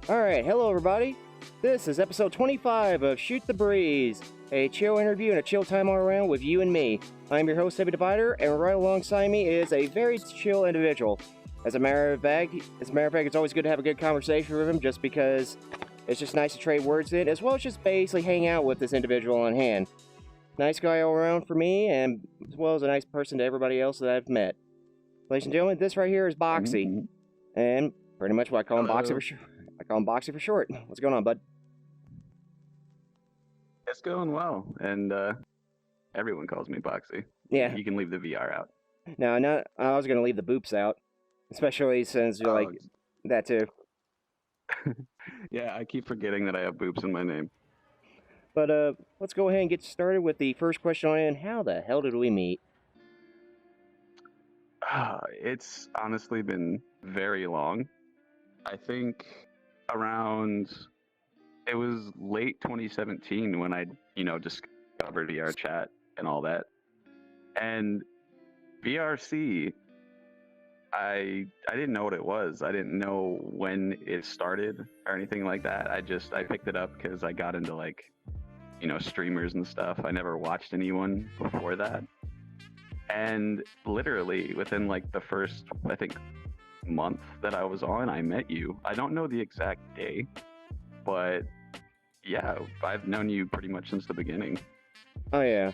Alright, hello everybody. This is episode 25 of Shoot the Breeze, a chill interview and a chill time all around with you and me. I'm your host, Heavy Divider, and right alongside me is a very chill individual. As a matter of fact, it's always good to have a good conversation with him just because it's just nice to trade words in, as well as just basically hang out with this individual on hand. Nice guy all around for me, and as well as a nice person to everybody else that I've met. Ladies and gentlemen, this right here is Boxy, and pretty much what I call him Boxy for sure. I call him Boxy for short. What's going on, bud? It's going well, and everyone calls me Boxy. Yeah. You can leave the VR out. No, I was going to leave the boops out, especially since you're like that too. Yeah, I keep forgetting that I have boops in my name. But let's go ahead and get started with the first question on in. How the hell did we meet? It's honestly been very long. I think it was late 2017 when I, discovered VRChat and all that. And VRC, I didn't know what it was. I didn't know when it started or anything like that. I picked it up because I got into streamers and stuff. I never watched anyone before that. And literally within the first, I think, month that I was on, I met you. I don't know the exact day, but yeah, I've known you pretty much since the beginning. Oh yeah.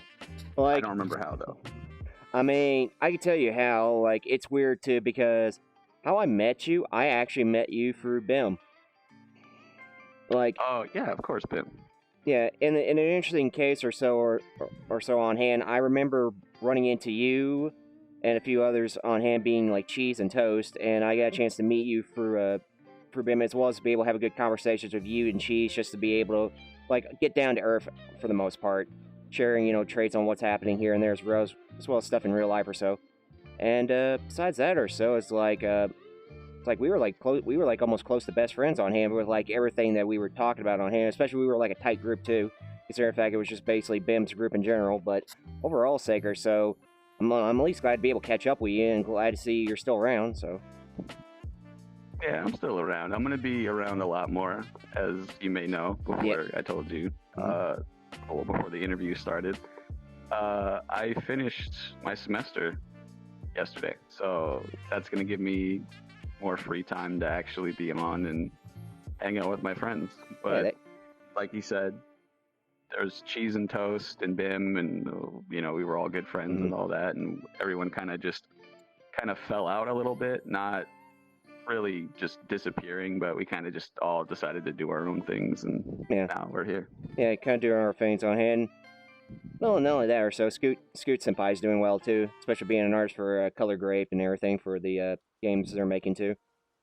I don't remember how though. I mean, I can tell you how. It's weird too because how I met you, I actually met you through BIM. Oh yeah, of course, BIM. Yeah, in an interesting case or so on hand, I remember running into you and a few others on hand being like cheese and toast, and I got a chance to meet you through BIM, as well as to be able to have a good conversations with you and cheese, just to be able to get down to earth for the most part, sharing traits on what's happening here and there as well as stuff in real life or so. And besides that or so, it's like we were almost close to best friends on hand with everything that we were talking about on hand. Especially we were a tight group too, considering the fact it was just basically BIM's group in general. But overall sake or so, I'm at least glad to be able to catch up with you and glad to see you're still around. So yeah, I'm still around. I'm gonna be around a lot more, as you may know. Before I told you, before the interview started, I finished my semester yesterday, so that's gonna give me more free time to actually be on and hang out with my friends. But like you said, there's cheese and toast and BIM, and we were all good friends and all that, and everyone kind of fell out a little bit, not really just disappearing, but we kind of just all decided to do our own things, and now we're here. Yeah, kind of doing our things on hand. Not only that or so, Scoot Senpai's doing well too, especially being an artist for Color Grape and everything for the games they're making too.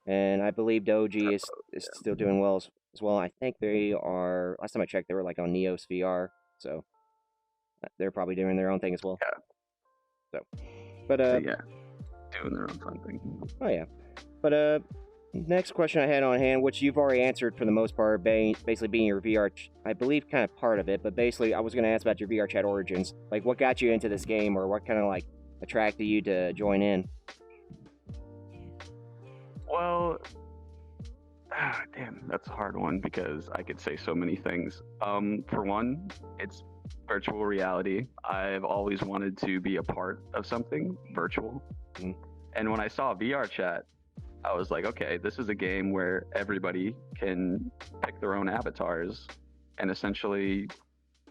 And I believe Doji is still doing well as well. I think they are, last time I checked, they were on Neos VR, so they're probably doing their own thing as well. Yeah. So, but yeah, doing their own fun thing. Oh yeah, but next question I had on hand, which you've already answered for the most part, basically being your VR, I believe, kind of part of it. But basically, I was going to ask about your VRChat origins. What got you into this game, or what kind of attracted you to join in? Well, damn, that's a hard one because I could say so many things. For one, it's virtual reality. I've always wanted to be a part of something virtual. And when I saw VRChat, I was like, okay, this is a game where everybody can pick their own avatars and essentially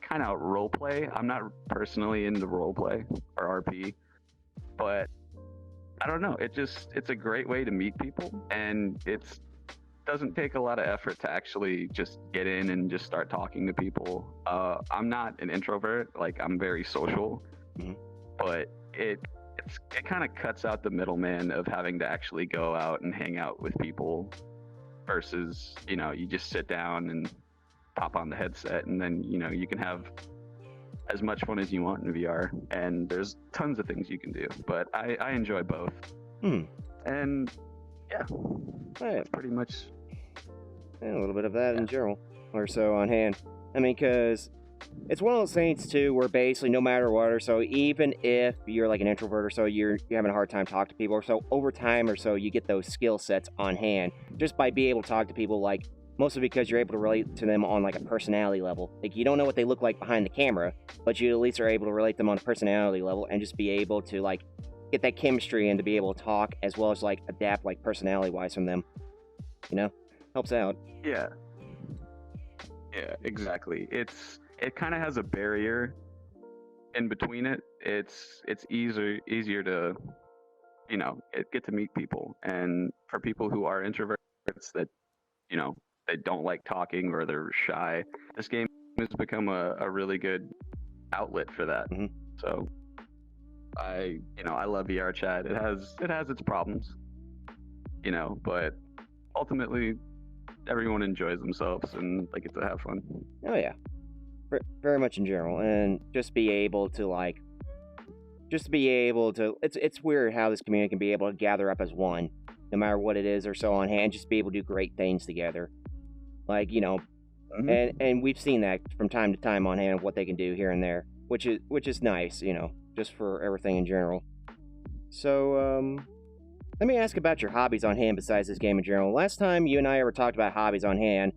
kind of role play. I'm not personally into role play or RP, but I don't know. It's a great way to meet people, and it doesn't take a lot of effort to actually just get in and just start talking to people. I'm not an introvert. I'm very social, but it kind of cuts out the middleman of having to actually go out and hang out with people versus, you just sit down and pop on the headset, and then, you can have as much fun as you want in VR, and there's tons of things you can do, but I enjoy both. And yeah, that's pretty much a little bit of that in general or so on hand. I mean, because it's one of those things too where basically no matter what or so, even if you're an introvert or so, you're having a hard time talking to people or so, over time or so, you get those skill sets on hand just by being able to talk to people mostly because you're able to relate to them on like a personality level. Like you don't know what they look like behind the camera, but you at least are able to relate them on a personality level and just be able to like get that chemistry and to be able to talk as well as like adapt like personality wise from them. You know, helps out. Yeah, yeah, exactly. It kind of has a barrier in between it. It's easier to get to meet people, and for people who are introverts that they don't like talking or they're shy, this game has become a really good outlet for that. Mhm. So I love VRChat. It has its problems, but ultimately everyone enjoys themselves and they get to have fun. Oh yeah, very much in general, and just be able to like, It's weird how this community can be able to gather up as one, no matter what it is or so on hand. Just be able to do great things together, like and we've seen that from time to time on hand of what they can do here and there, which is nice, just for everything in general. So let me ask about your hobbies on hand besides this game in general. Last time you and I ever talked about hobbies on hand,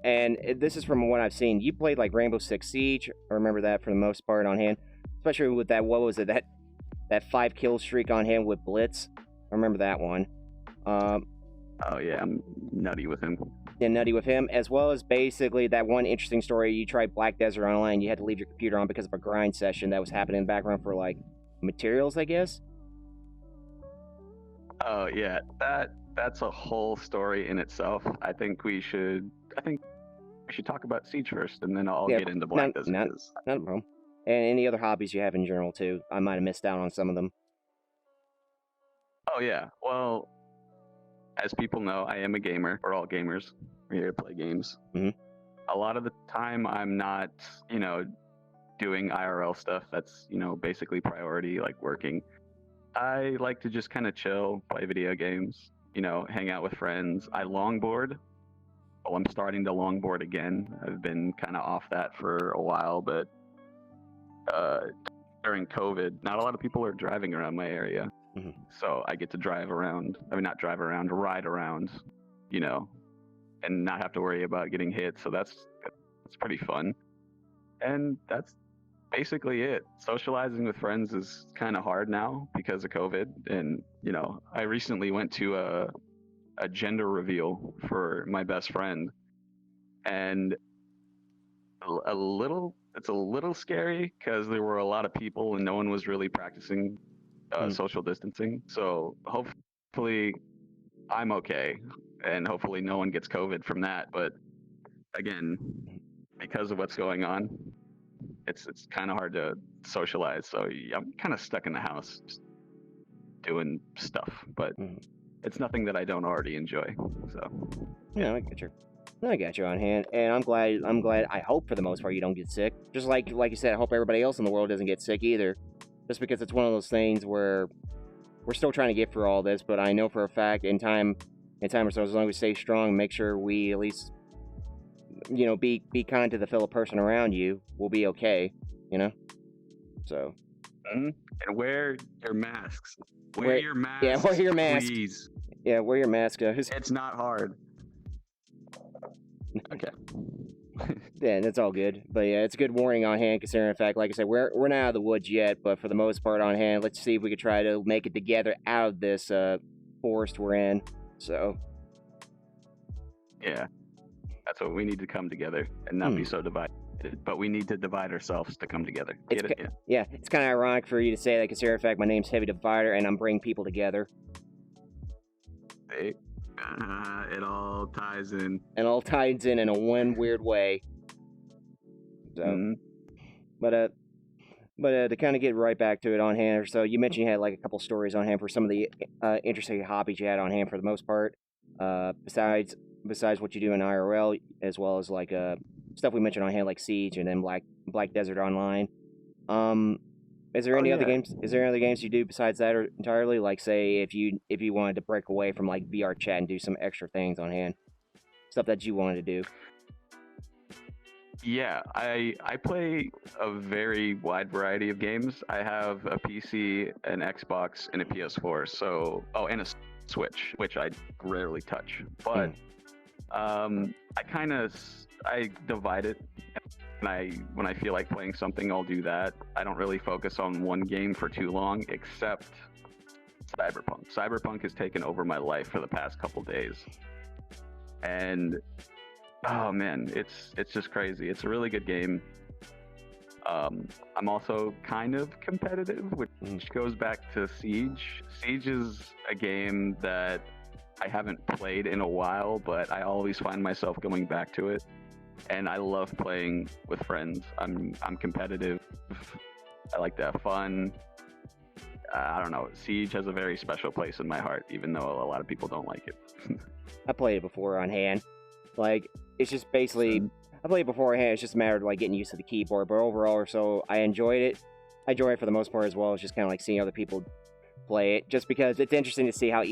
and this is from what I've seen, you played like Rainbow Six Siege. I remember that for the most part on hand, especially with that, what was it, that 5 kill streak on hand with Blitz. I remember that one. Oh yeah, I'm nutty with him. And nutty with him, as well as basically that one interesting story. You tried Black Desert Online. You had to leave your computer on because of a grind session that was happening in the background for like materials, I guess. Oh yeah, that's a whole story in itself. I think we should talk about Siege first, and then I'll get into Black Desert. Not a problem. And any other hobbies you have in general too. I might have missed out on some of them. Oh yeah, well, as people know, I am a gamer. We're all gamers. We're here to play games. Mm-hmm. A lot of the time, I'm not, doing IRL stuff. That's, basically priority, like working. I like to just kind of chill, play video games, hang out with friends. I longboard. Oh, I'm starting to longboard again. I've been kind of off that for a while, but during COVID, not a lot of people are driving around my area. Mm-hmm. So I get to ride around, and not have to worry about getting hit. So that's pretty fun. And that's basically it. Socializing with friends is kind of hard now because of COVID. And, I recently went to a gender reveal for my best friend, and it's a little scary because there were a lot of people and no one was really practicing social distancing. So hopefully I'm okay, and hopefully no one gets COVID from that. But again, because of what's going on, it's kind of hard to socialize. So I'm kind of stuck in the house just doing stuff, but it's nothing that I don't already enjoy. So yeah, I got you on hand, and I'm glad. I hope for the most part you don't get sick. Just like you said, I hope everybody else in the world doesn't get sick either. Just because it's one of those things where we're still trying to get through all this, but I know for a fact in time or so, as long as we stay strong, make sure we at least, be kind to the fellow person around you, we'll be okay, So. And wear your masks. Wear your masks. Yeah, wear your mask. Please. Yeah, wear your mask, guys. It's not hard. Okay. Yeah, that's all good. But yeah, it's a good warning on hand, considering the fact, like I said, we're not out of the woods yet, but for the most part on hand, let's see if we can try to make it together out of this forest we're in. So. Yeah. That's what we need to come together and not be so divided. But we need to divide ourselves to come together. Get it? Yeah, it's kind of ironic for you to say that, considering the fact my name's Heavy Divider and I'm bringing people together. Hey. It all ties in. And all ties in a one weird way. So, but to kind of get right back to it on hand, so you mentioned you had like a couple stories on hand for some of the interesting hobbies you had on hand for the most part. Besides what you do in IRL, as well as like stuff we mentioned on hand like Siege and then Black Desert Online. Is there any other games? Is there any other games you do besides that or entirely? Like, say, if you wanted to break away from like VRChat and do some extra things on hand, stuff that you wanted to do. Yeah, I play a very wide variety of games. I have a PC, an Xbox, and a PS4. So, and a Switch, which I rarely touch. But I divide it. And when I feel like playing something, I'll do that. I don't really focus on one game for too long, except Cyberpunk. Cyberpunk has taken over my life for the past couple days, and oh man, it's just crazy. It's a really good game. I'm also kind of competitive, which goes back to Siege. Siege is a game that I haven't played in a while, but I always find myself going back to it. And I love playing with friends. I'm competitive. I like to have fun. I don't know. Siege has a very special place in my heart, even though a lot of people don't like it. I played it before on hand. Like, it's just basically... I played it beforehand. It's just a matter of like getting used to the keyboard. But overall, so I enjoyed it. I enjoy it for the most part as well. It's just kind of like seeing other people play it, just because it's interesting to see how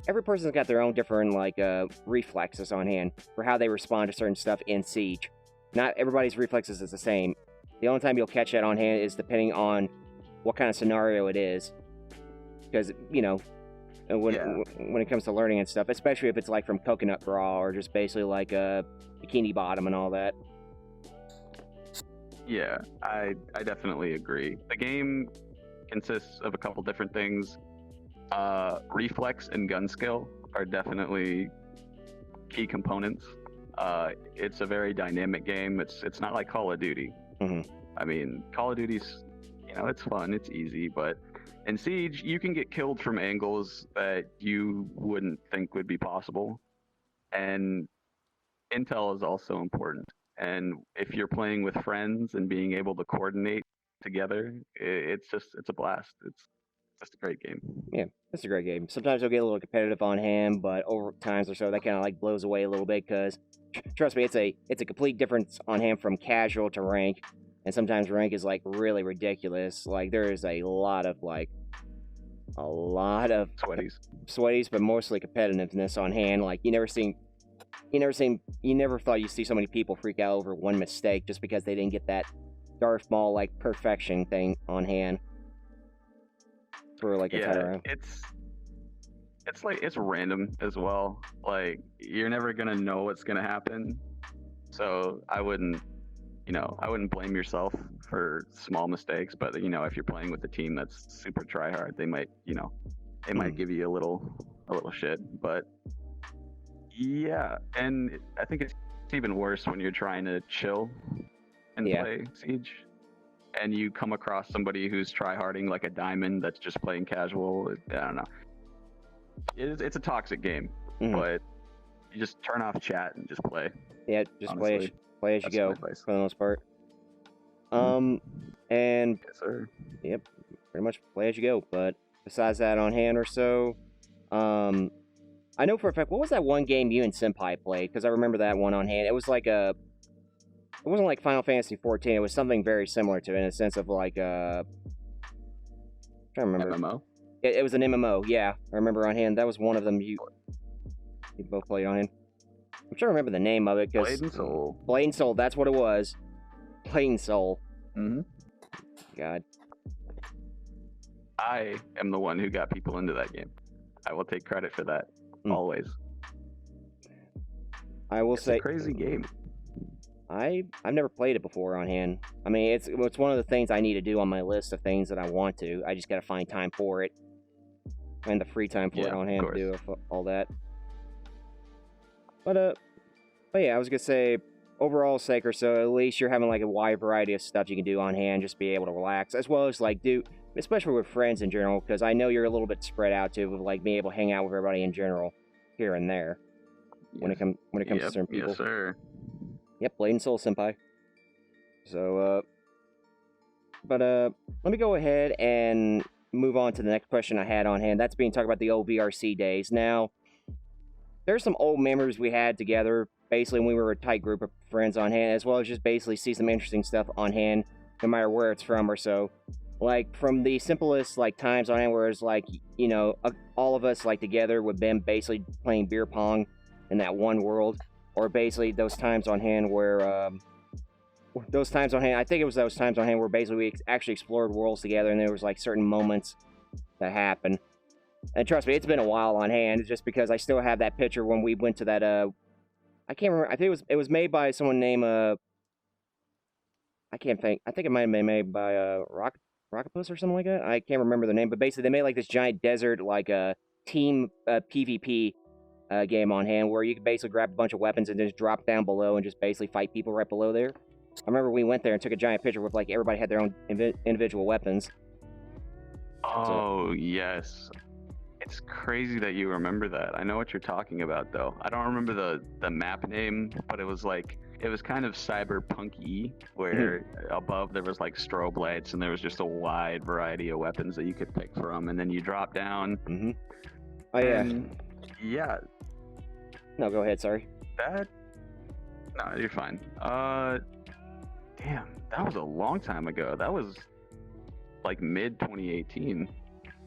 every person's got their own different like reflexes on hand for how they respond to certain stuff in Siege. Not everybody's reflexes is the same. The only time you'll catch that on hand is depending on what kind of scenario it is, because you know when it comes to learning and stuff, especially if it's like from Coconut Bra or just basically like Bikini Bottom and all that. Yeah, I definitely agree. The game consists of a couple different things. Reflex and gun skill are definitely key components. It's a very dynamic game. It's not like Call of Duty. I mean, Call of Duty's, it's fun, it's easy, but in Siege, you can get killed from angles that you wouldn't think would be possible. And intel is also important. And if you're playing with friends and being able to coordinate together, it's a blast. It's just a great game. Yeah, it's a great game. Sometimes it'll get a little competitive on hand, but over times or so, that kind of like blows away a little bit, because trust me, it's a complete difference on hand from casual to rank. And sometimes rank is like really ridiculous. Like there is a lot of sweaties, but mostly competitiveness on hand. Like you never thought you'd see so many people freak out over one mistake just because they didn't get that Darth Maul like perfection thing on hand for like a turnaround. It's random as well. Like you're never gonna know what's gonna happen, so I wouldn't blame yourself for small mistakes. But if you're playing with a team that's super try hard, they might give you a little shit. But yeah, and I think it's even worse when you're trying to chill and play Siege, and you come across somebody who's tryharding like a diamond that's just playing casual. I don't know. It's a toxic game, but you just turn off chat and just play. Yeah, just honestly, play as you go for the most part. And yes, sir. Yep, pretty much play as you go. But besides that, on hand or so, I know for a fact, what was that one game you and Senpai played? Because I remember that one on hand. It was like it wasn't like Final Fantasy 14. It was something very similar to it in a sense of like I'm trying to remember. MMO? It was an MMO, yeah. I remember on hand. That was one of them you both played on hand. I'm trying to remember the name of it. Blade and Soul. Blade and Soul, that's what it was. Blade and Soul. God. I am the one who got people into that game. I will take credit for that. Always. I will say, it's a crazy game. I've never played it before on hand. I mean, it's one of the things I need to do on my list of things that I want to. I just got to find time for it and the free time for it on hand to do all that. But yeah, I was gonna say, overall sake or so, at least you're having like a wide variety of stuff you can do on hand, just be able to relax, as well as like especially with friends in general, because I know you're a little bit spread out too, with like being able to hang out with everybody in general, here and there, when it comes to certain people. Yes, sir. Yep, Blade and Soul Senpai. So, let me go ahead and move on to the next question I had on hand. That's being talked about the old VRC days. Now, there's some old memories we had together, basically when we were a tight group of friends on hand, as well as just basically see some interesting stuff on hand, no matter where it's from or so. Like, from the simplest, like, times on hand where it's like, all of us, like, together with Ben basically playing beer pong in that one world, or basically those times on hand where, I think it was those times on hand where basically we actually explored worlds together, and there was, like, certain moments that happened. And trust me, it's been a while on hand, just because I still have that picture when we went to that, I can't remember. I think it was made by someone named I can't think. I think it might have been made by Rocketpuss or something like that. I can't remember the name, but basically they made like this giant desert like a team PvP game on hand where you could basically grab a bunch of weapons and just drop down below and just basically fight people right below there. I remember we went there and took a giant picture with like everybody had their own individual weapons. Oh, yes. It's crazy that you remember that. I know what you're talking about, though. I don't remember the map name, but it was kind of cyberpunk-y, where above there was like strobe lights and there was just a wide variety of weapons that you could pick from, and then you drop down. Mm-hmm. Oh, yeah. Yeah. No, go ahead, sorry. No, you're fine. Damn, that was a long time ago. That was like mid-2018.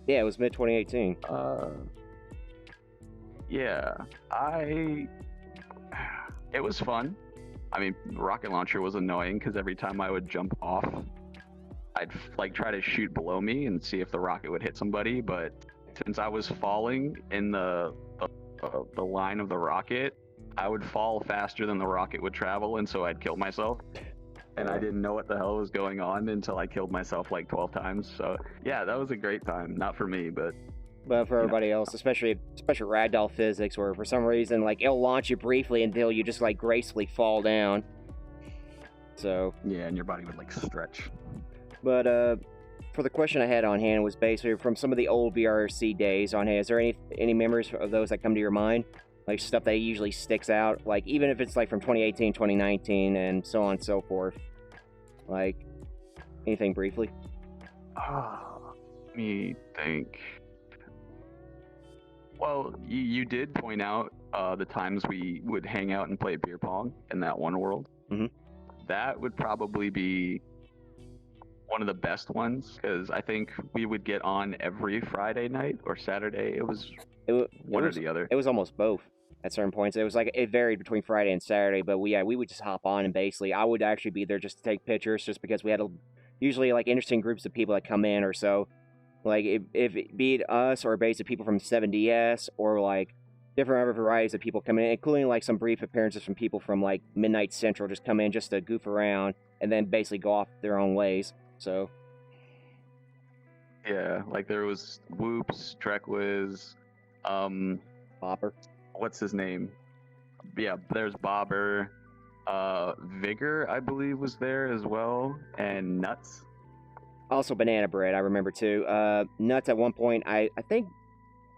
Yeah, it was mid-2018. Yeah, it was fun. I mean, rocket launcher was annoying because every time I would jump off, I'd like try to shoot below me and see if the rocket would hit somebody. But since I was falling in the line of the rocket, I would fall faster than the rocket would travel, and so I'd kill myself. And I didn't know what the hell was going on until I killed myself like 12 times. So yeah, that was a great time. Not for me, but for everybody else, especially ragdoll physics, where for some reason like it'll launch you briefly until you just like gracefully fall down. So yeah, and your body would like stretch. But for the question I had on hand was basically from some of the old VRC days on hand. Is there any memories of those that come to your mind? Like stuff that usually sticks out, like even if it's like from 2018, 2019, and so on and so forth. Like anything briefly? Let me think. Well, you did point out the times we would hang out and play beer pong in that one world. Mm-hmm. That would probably be one of the best ones because I think we would get on every Friday night or Saturday. It was one or the other. It was almost both. At certain points, it was like it varied between Friday and Saturday, but we would just hop on and basically I would actually be there just to take pictures, just because we had usually like interesting groups of people that come in or so, like if it be it us or basically people from 7DS or like different other varieties of people coming in, including like some brief appearances from people from like Midnight Central just come in just to goof around and then basically go off their own ways. So yeah, like there was Whoops, Trekwiz, Bopper. What's his name? Yeah, there's Bobber. Vigor, I believe, was there as well, and Nuts. Also Banana Bread, I remember too. Nuts at one point, I think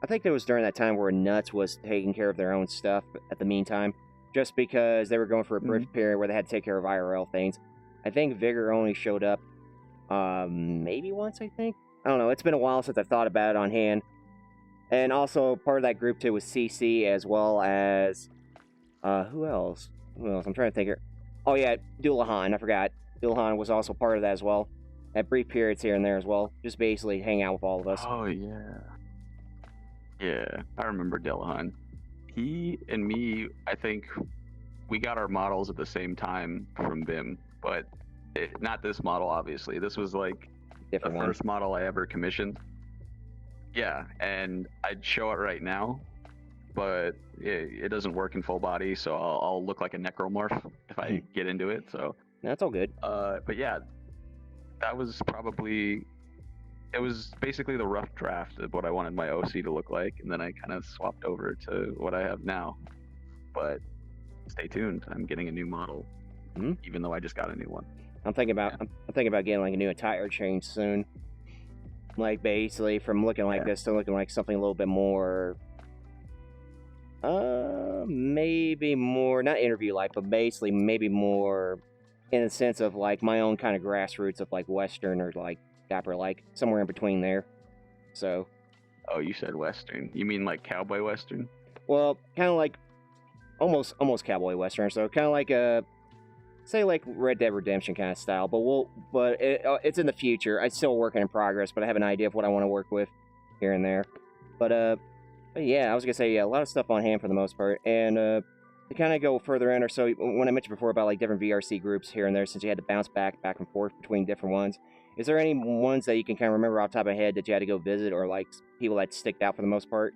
it was during that time where Nuts was taking care of their own stuff at the meantime, just because they were going for a brief period where they had to take care of IRL things. I think Vigor only showed up maybe once, I think. I don't know, it's been a while since I've thought about it on hand. And also, part of that group, too, was CC, as well as... who else? I'm trying to think here. Oh, yeah, Doulahan. I forgot. Doulahan was also part of that as well. At brief periods here and there as well. Just basically hang out with all of us. Oh, yeah. Yeah, I remember Doulahan. He and me, I think, we got our models at the same time from BIM. But not this model, obviously. This was, like, Different the one. first model I ever commissioned. Yeah, and I'd show it right now, but it doesn't work in full body, so I'll look like a necromorph if I get into it. So that's all good. But yeah, that was it was basically the rough draft of what I wanted my OC to look like, and then I kind of swapped over to what I have now. But stay tuned, I'm getting a new model, even though I just got a new one. I'm thinking about getting like a new attire change soon. Like basically from looking like this to looking like something a little bit more, maybe more not interview like, but basically maybe more in the sense of like my own kind of grassroots of like Western or like Dapper, like somewhere in between there. So. Oh, you said Western? You mean like cowboy Western? Well, kind of like almost cowboy Western. So kind of like a. Say like Red Dead Redemption kind of style, but it's in the future. It's still a work in progress, but I have an idea of what I want to work with here and there. But yeah, I was gonna say a lot of stuff on hand for the most part, and to kind of go further in or so, when I mentioned before about like different VRC groups here and there, since you had to bounce back and forth between different ones, is there any ones that you can kind of remember off the top of your head that you had to go visit or like people that sticked out for the most part?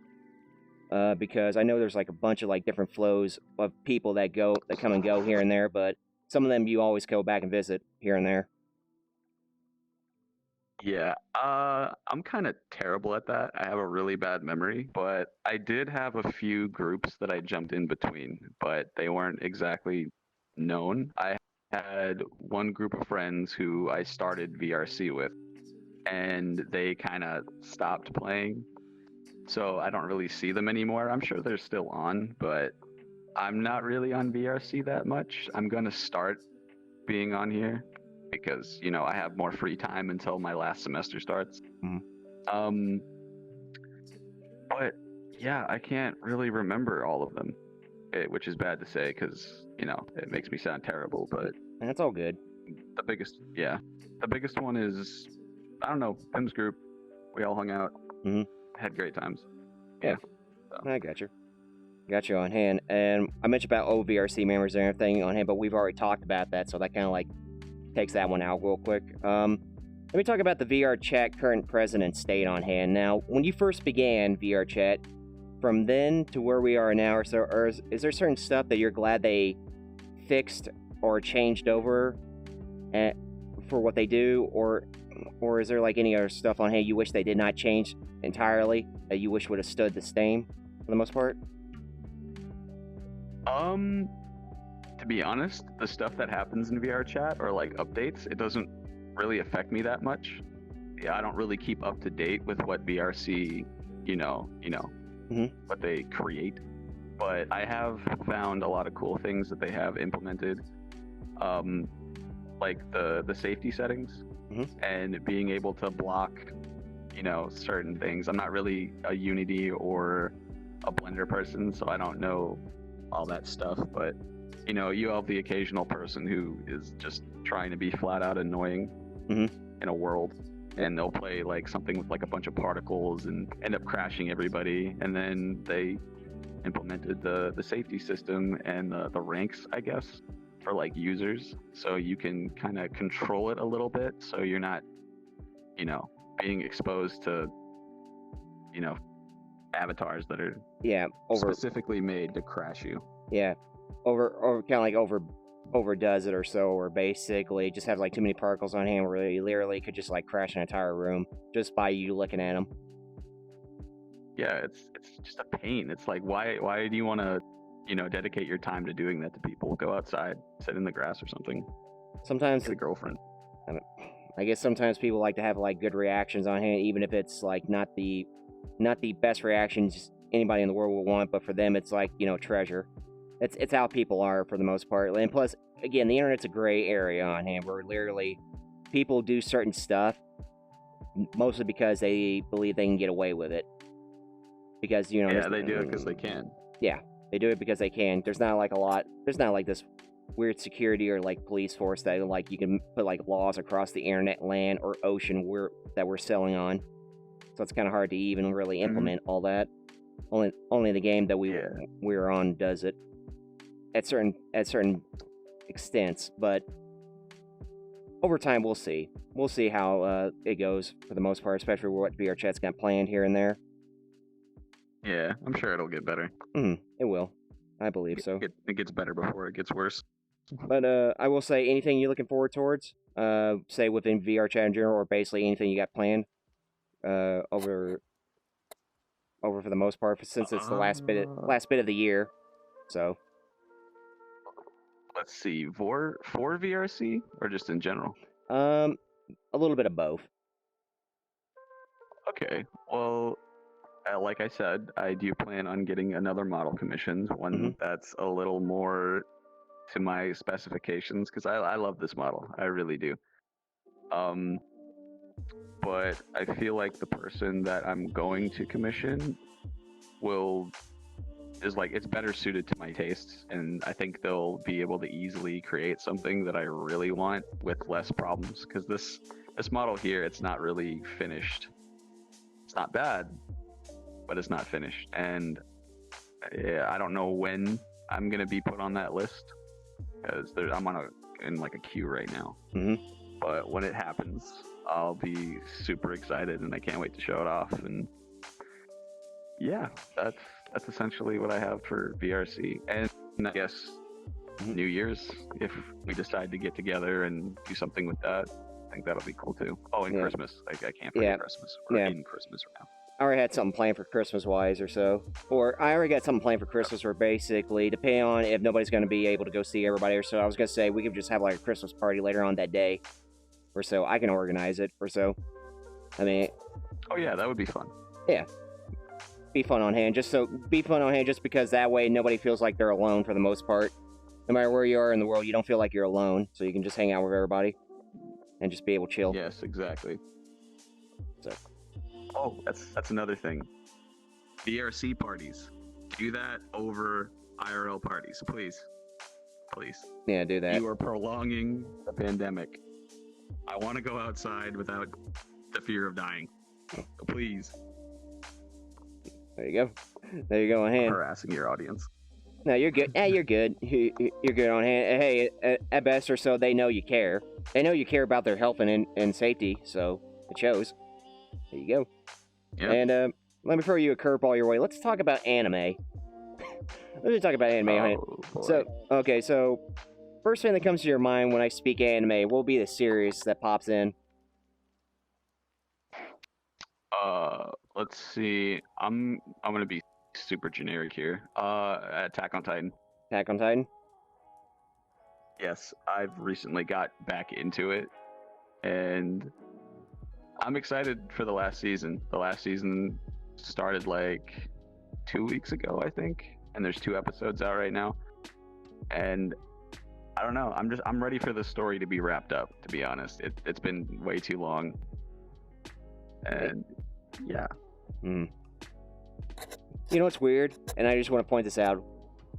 because I know there's like a bunch of like different flows of people that come and go here and there, but some of them you always go back and visit here and there. Yeah, I'm kind of terrible at that. I have a really bad memory, but I did have a few groups that I jumped in between, but they weren't exactly known. I had one group of friends who I started VRC with, and they kind of stopped playing. So I don't really see them anymore. I'm sure they're still on, but I'm not really on VRC that much. I'm going to start being on here because, I have more free time until my last semester starts. Mm-hmm. But yeah, I can't really remember all of them, which is bad to say because, it makes me sound terrible, but And that's all good. the biggest one is, I don't know, Pim's group. We all hung out, had great times. Yeah. So. I got you on hand. And I mentioned about old VRC members and everything on hand, but we've already talked about that, so that kind of like takes that one out real quick. Let me talk about the VRChat Current Present and state on hand. Now, when you first began VRChat, from then to where we are now, or is there certain stuff that you're glad they fixed or changed over for what they do, or is there like any other stuff on hand you wish they did not change entirely that you wish would have stood the same for the most part? To be honest, the stuff that happens in VRChat or like updates, it doesn't really affect me that much. Yeah, I don't really keep up to date with what VRC, what they create. But I have found a lot of cool things that they have implemented, like the safety settings and being able to block, certain things. I'm not really a Unity or a Blender person, so I don't know all that stuff, but you have the occasional person who is just trying to be flat out annoying in a world, and they'll play like something with like a bunch of particles and end up crashing everybody. And then they implemented the safety system and the ranks, I guess, for like users, so you can kind of control it a little bit, so you're not being exposed to avatars that are specifically made to crash you. Yeah, over kind of like overdoes it or so, or basically just have like too many particles on hand where you literally could just like crash an entire room just by you looking at them. Yeah, it's just a pain. It's like, why do you want to dedicate your time to doing that to people? Go outside, sit in the grass or something. Sometimes get a girlfriend. I guess sometimes people like to have like good reactions on hand, even if it's like not the best reactions anybody in the world will want, but for them it's like treasure. It's how people are for the most part. And plus, again, the internet's a gray area on hand where literally people do certain stuff mostly because they believe they can get away with it. Because they do it because they can. Yeah, they do it because they can. There's not like this weird security or like police force that like you can put like laws across the internet, land, or ocean that we're selling on. So it's kind of hard to even really implement all that. Only the game that we're on does it at certain extents, but over time we'll see how it goes for the most part, especially what VRChat's got planned here and there. Yeah, I'm sure it'll get better. It will. I believe so. It gets better before it gets worse. But I will say, anything you're looking forward towards, say within VRChat in general, or basically anything you got planned over for the most part, since it's the last bit of the year. So let's see, for VRC or just in general? A little bit of both. Okay, well, like I said, I do plan on getting another model commissioned, one that's a little more to my specifications, because I love this model, I really do. But I feel like the person that I'm going to commission is like, it's better suited to my tastes, and I think they'll be able to easily create something that I really want with less problems, because this model here, it's not really finished. It's not bad, but it's not finished, and I don't know when I'm gonna be put on that list, because I'm in like a queue right now. But when it happens, I'll be super excited, and I can't wait to show it off. And yeah, that's essentially what I have for VRC, and I guess New Year's, if we decide to get together and do something with that, I think that'll be cool too. Oh, and Christmas, I can't forget Christmas. We're in Christmas right now. I already had something planned for Christmas-wise or so. Or I already got something planned for Christmas where basically, depending on if nobody's going to be able to go see everybody or so, I was going to say we could just have like a Christmas party later on that day or so. I can organize it or so. I mean... Oh yeah, that would be fun. Yeah. Be fun on hand. Just because that way nobody feels like they're alone for the most part. No matter where you are in the world, you don't feel like you're alone. So you can just hang out with everybody and just be able to chill. Yes, exactly. So... Oh, that's another thing. VRC parties. Do that over IRL parties, please. Please. Yeah, do that. You are prolonging the pandemic. I want to go outside without the fear of dying. So please. There you go. There you go on hand. Harassing your audience. No, you're good. Yeah, you're good. You're good on hand. Hey, at best or so, they know you care. They know you care about their health and safety, so it shows. There you go. Yep. And let me throw you a curveball your way. Let's talk about anime. Let's talk about anime. So first thing that comes to your mind when I speak anime, what will be the series that pops in? Let's see. I'm gonna be super generic here. Attack on Titan. Attack on Titan? Yes, I've recently got back into it, and I'm excited for the last season. The last season started like 2 weeks ago, I think, and there's 2 episodes out right now. And I don't know. I'm ready for the story to be wrapped up. To be honest, it's been way too long. And yeah. You know what's weird? And I just want to point this out.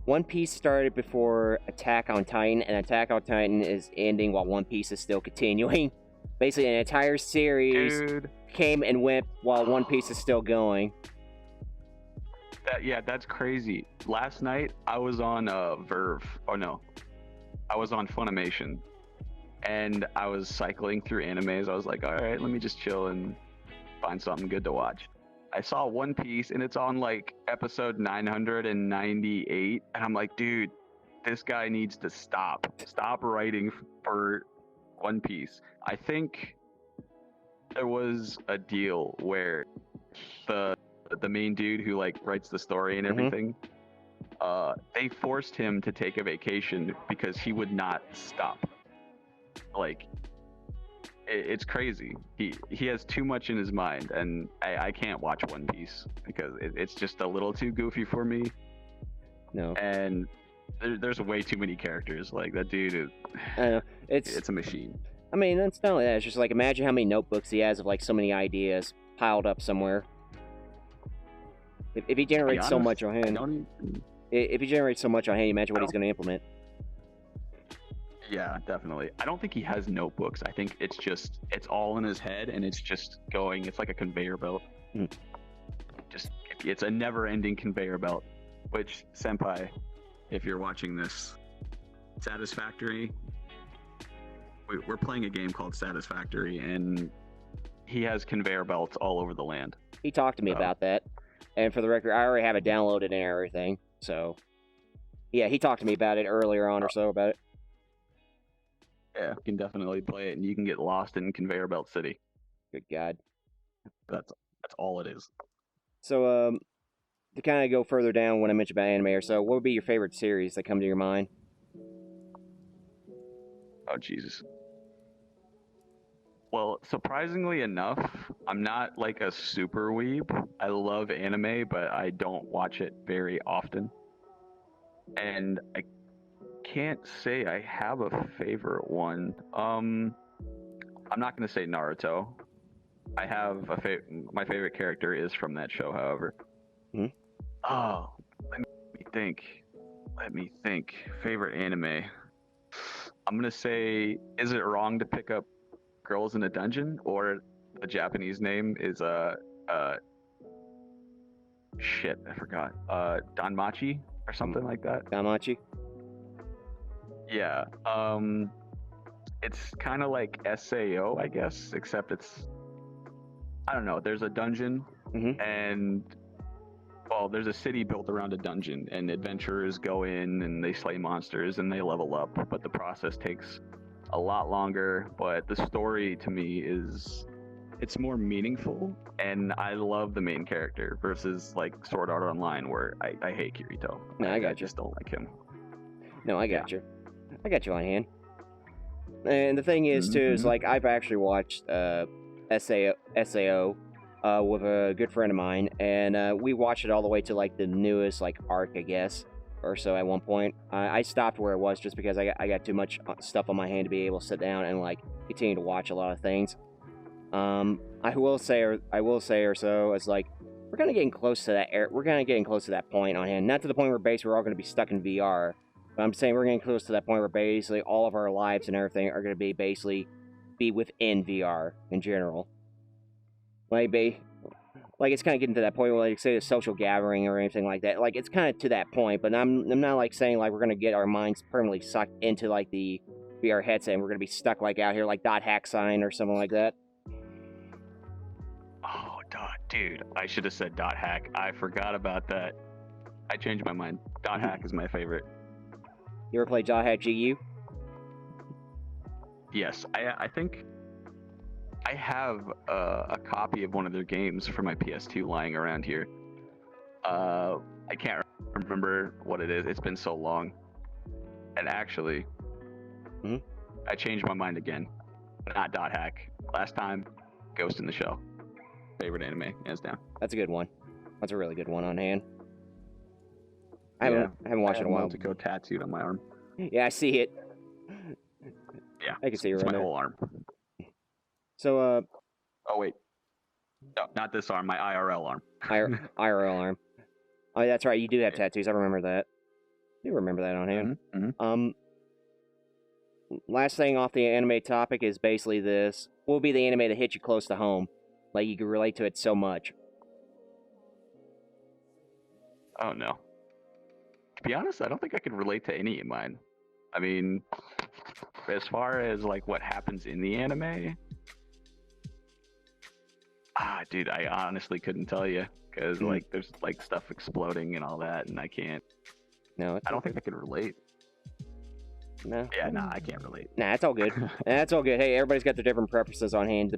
One Piece started before Attack on Titan, and Attack on Titan is ending while One Piece is still continuing. Basically, an entire series came and went while One Piece is still going. That's crazy. Last night, I was on Verve. Oh, no. I was on Funimation. And I was cycling through animes. I was like, all right, let me just chill and find something good to watch. I saw One Piece, and it's on, like, episode 998. And I'm like, dude, this guy needs to stop. Stop writing for One Piece. I think there was a deal where the main dude who like writes the story and everything, they forced him to take a vacation because he would not stop. Like, it's crazy. He has too much in his mind, and I can't watch One Piece because it's just a little too goofy for me. No. And there's way too many characters. Like, that dude is... I know. It's a machine. I mean, it's not only that. It's just like, imagine how many notebooks he has of like so many ideas piled up somewhere. If he generates so much on hand, if he generates so much on hand, imagine what he's going to implement. Yeah, definitely. I don't think he has notebooks. I think it's all in his head, and it's just going. It's like a conveyor belt. It's a never-ending conveyor belt. Which, Senpai, if you're watching this, Satisfactory. We're playing a game called Satisfactory, and he has conveyor belts all over the land. He talked to me about that, and for the record, I already have it downloaded and everything. So, yeah, he talked to me about it earlier on or so about it. Yeah, you can definitely play it, and you can get lost in Conveyor Belt City. Good God. That's all it is. So, to kind of go further down when I mentioned about anime or so, what would be your favorite series that come to your mind? Oh, Jesus. Well, surprisingly enough, I'm not like a super weeb. I love anime, but I don't watch it very often. And I can't say I have a favorite one. I'm not going to say Naruto. I have my favorite character is from that show, however. Oh, let me think. Favorite anime. I'm going to say, is it wrong to pick up Girls in a Dungeon? Or the Japanese name is, shit, I forgot. Danmachi or something like that. Danmachi? Yeah. It's kind of like SAO, I guess, except it's, I don't know, there's a dungeon, and well, there's a city built around a dungeon, and adventurers go in and they slay monsters and they level up, but the process takes a lot longer. But the story to me it's more meaningful, and I love the main character versus like Sword Art Online, where I hate Kirito. No, I got you. just don't like him. No, I got you. I got you on hand. And the thing is, too, is like I've actually watched SAO with a good friend of mine, and we watched it all the way to like the newest like arc, I guess, or so. At one point, I stopped where it was just because I got too much stuff on my hand to be able to sit down and like continue to watch a lot of things. I will say or so, it's like we're kind of getting close to that. We're kind of getting close to that point on hand. Not to the point where basically we're all going to be stuck in VR. But I'm saying we're getting close to that point where basically all of our lives and everything are going to be basically within VR in general. Like it's kind of getting to that point where, like, say, a social gathering or anything like that. Like, it's kind of to that point, but I'm not, like, saying, like, we're going to get our minds permanently sucked into, like, the VR headset and we're going to be stuck, like, out here, like, .hack sign or something like that. Oh, dude, I should have said .hack. I forgot about that. I changed my mind. .hack is my favorite. You ever played .hack GU? Yes, I think I have a copy of one of their games for my PS2 lying around here. I can't remember what it is. It's been so long. And actually, I changed my mind again. Not .hack. Last time, Ghost in the Shell. Favorite anime, hands down. That's a good one. That's a really good one on hand. I haven't watched it in a while. To go tattooed on my arm. Yeah, I see it. Yeah, I can see it right my there. whole arm. So, oh wait, no, not this arm. My IRL arm. IRL arm. Oh, that's right. You do have tattoos. I remember that. You remember that on hand. Last thing off the anime topic is basically this. What would be the anime that hit you close to home? Like you could relate to it so much. Oh no. To be honest, I don't think I could relate to any of mine. I mean, as far as like what happens in the anime, dude, I honestly couldn't tell you because like there's like stuff exploding and all that, and I can't. No, I don't think I could relate. No. Yeah, no, I can't relate. Nah, it's all good. That's all good. Hey, everybody's got their different preferences on hand,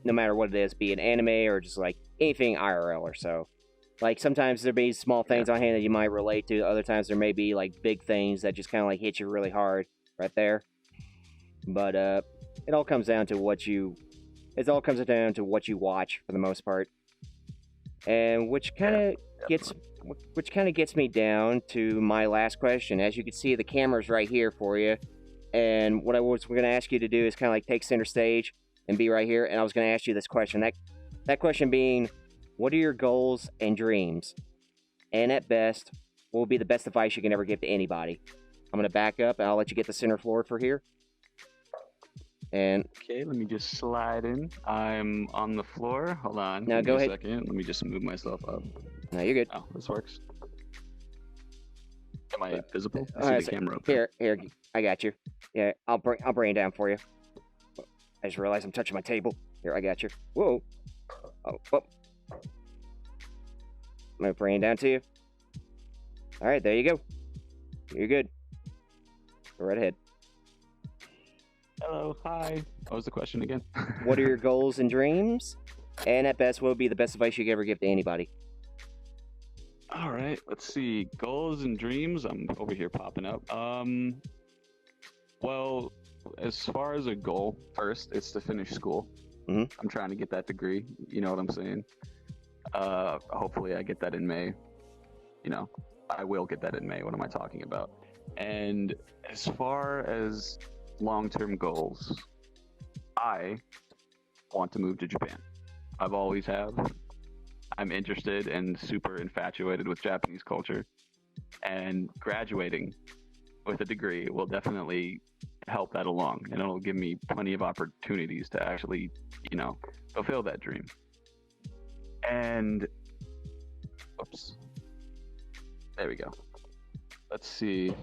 no matter what it is, be it anime or just like anything IRL or so. Like sometimes there be small things on hand that you might relate to. Other times there may be like big things that just kind of like hit you really hard right there. But it all comes down to what you watch for the most part, and which kind of gets me down to my last question. As you can see, the camera's right here for you, and what we're going to ask you to do is kind of like take center stage and be right here. And I was going to ask you this question. That question being, what are your goals and dreams? And at best, what would be the best advice you can ever give to anybody? I'm going to back up, and I'll let you get the center floor for here. And okay, let me just slide in. I'm on the floor. Hold on. Now go ahead. A second. Let me just move myself up. No, you're good. Oh, this works. Am I visible? I see the camera up. Here, I got you. Yeah, I'll bring it down for you. I just realized I'm touching my table. Here, I got you. Whoa. Oh. I'm gonna bring it down to you. All right, there you go. You're good. Go right ahead. Hello, hi. What was the question again? What are your goals and dreams? And at best, what would be the best advice you could ever give to anybody? All right, let's see. Goals and dreams. I'm over here popping up. Well, as far as a goal, first, it's to finish school. I'm trying to get that degree. You know what I'm saying? Hopefully I get that in May. You know, I will get that in May. What am I talking about? And as far as long-term goals, I want to move to Japan. I've always have. I'm interested and super infatuated with Japanese culture, and graduating with a degree will definitely help that along, and it'll give me plenty of opportunities to actually, you know, fulfill that dream. And oops, there we go. Let's see.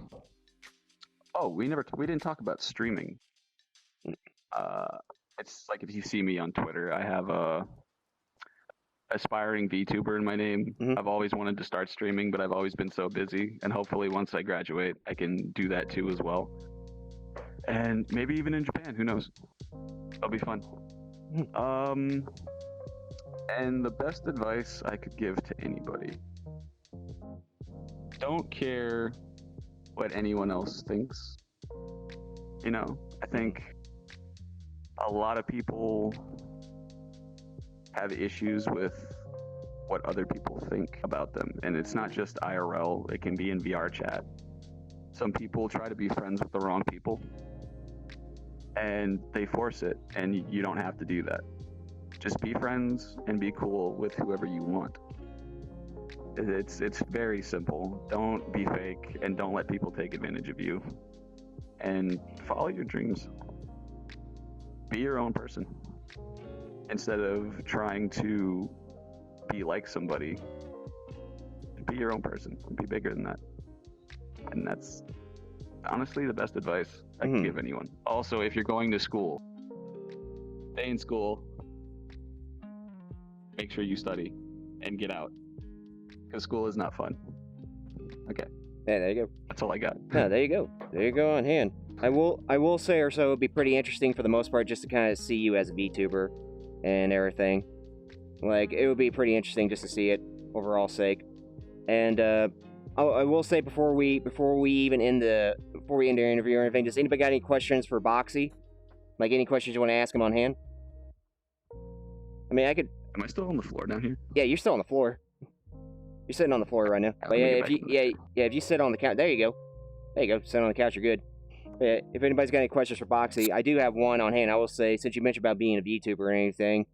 Oh, we didn't talk about streaming. It's like if you see me on Twitter, I have aspiring VTuber in my name. Mhm. I've always wanted to start streaming, but I've always been so busy. And hopefully, once I graduate, I can do that too as well. And maybe even in Japan. Who knows? It'll be fun. And the best advice I could give to anybody: don't care what anyone else thinks. You know, I think a lot of people have issues with what other people think about them, and it's not just IRL, it can be in VRChat. Some people try to be friends with the wrong people, and they force it, and you don't have to do that. Just be friends and be cool with whoever you want. It's very simple. Don't be fake, and don't let people take advantage of you. And follow your dreams. Be your own person. Instead of trying to be like somebody, be your own person. Be bigger than that. And that's honestly the best advice I can give anyone. Also, if you're going to school, stay in school. Make sure you study and get out, because school is not fun. Okay. Yeah, there you go. That's all I got. Yeah, there you go. There you go on hand. I will say or so it'd be pretty interesting for the most part just to kind of see you as a VTuber and everything. Like, it would be pretty interesting just to see it overall sake. And I will say before we end the interview or anything, does anybody got any questions for Boxy? Like, any questions you want to ask him on hand? I mean, I could. Am I still on the floor down here? Yeah, you're still on the floor. You're sitting on the floor right now. But yeah, if you sit on the couch, there you go. There you go. Sit on the couch, you're good. If anybody's got any questions for Boxy, I do have one on hand. I will say, since you mentioned about being a VTuber or anything,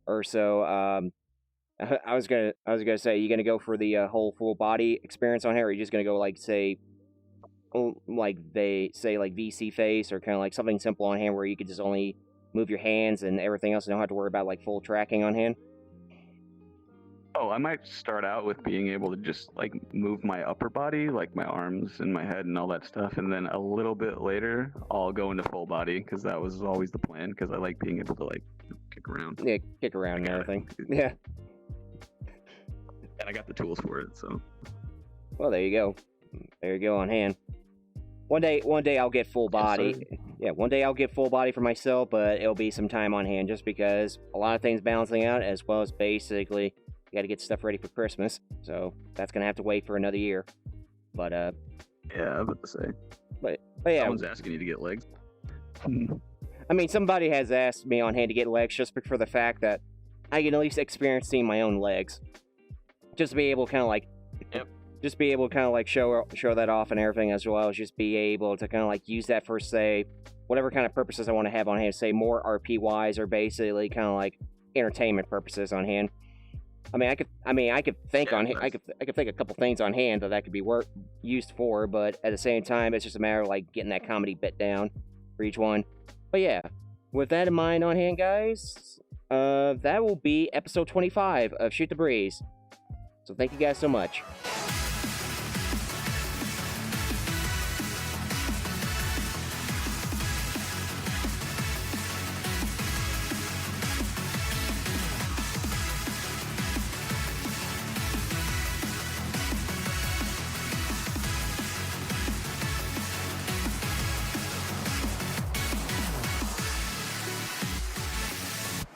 or so, I was gonna say, you gonna go for the whole full body experience on here, or are you just gonna go like they say like VC face, or kind of like something simple on hand where you could just only move your hands and everything else and don't have to worry about like full tracking on hand? Oh, I might start out with being able to just like move my upper body, like my arms and my head and all that stuff, and then a little bit later I'll go into full body, because that was always the plan, because I like being able to like kick around. Yeah, kick around and everything. Yeah. And I got the tools for it, so. Well, there you go. There you go on hand. One day I'll get full body. Yes, yeah, one day I'll get full body for myself, but it'll be some time on hand just because a lot of things balancing out, as well as basically you got to get stuff ready for Christmas. So that's gonna have to wait for another year. But yeah, I was about to say. But yeah, someone's asking you to get legs. I mean, somebody has asked me on hand to get legs just for the fact that I can at least experience seeing my own legs, just to be able to kind of like. Yep. Just be able to kind of like show that off and everything, as well as just be able to kind of like use that for, say, whatever kind of purposes I want to have on hand, say more RP wise, or basically kind of like entertainment purposes on hand. I could think I could think a couple things on hand that could be used for, but at the same time, it's just a matter of like getting that comedy bit down for each one. But yeah, with that in mind on hand, guys, that will be episode 25 of Shoot the Breeze. So thank you guys so much.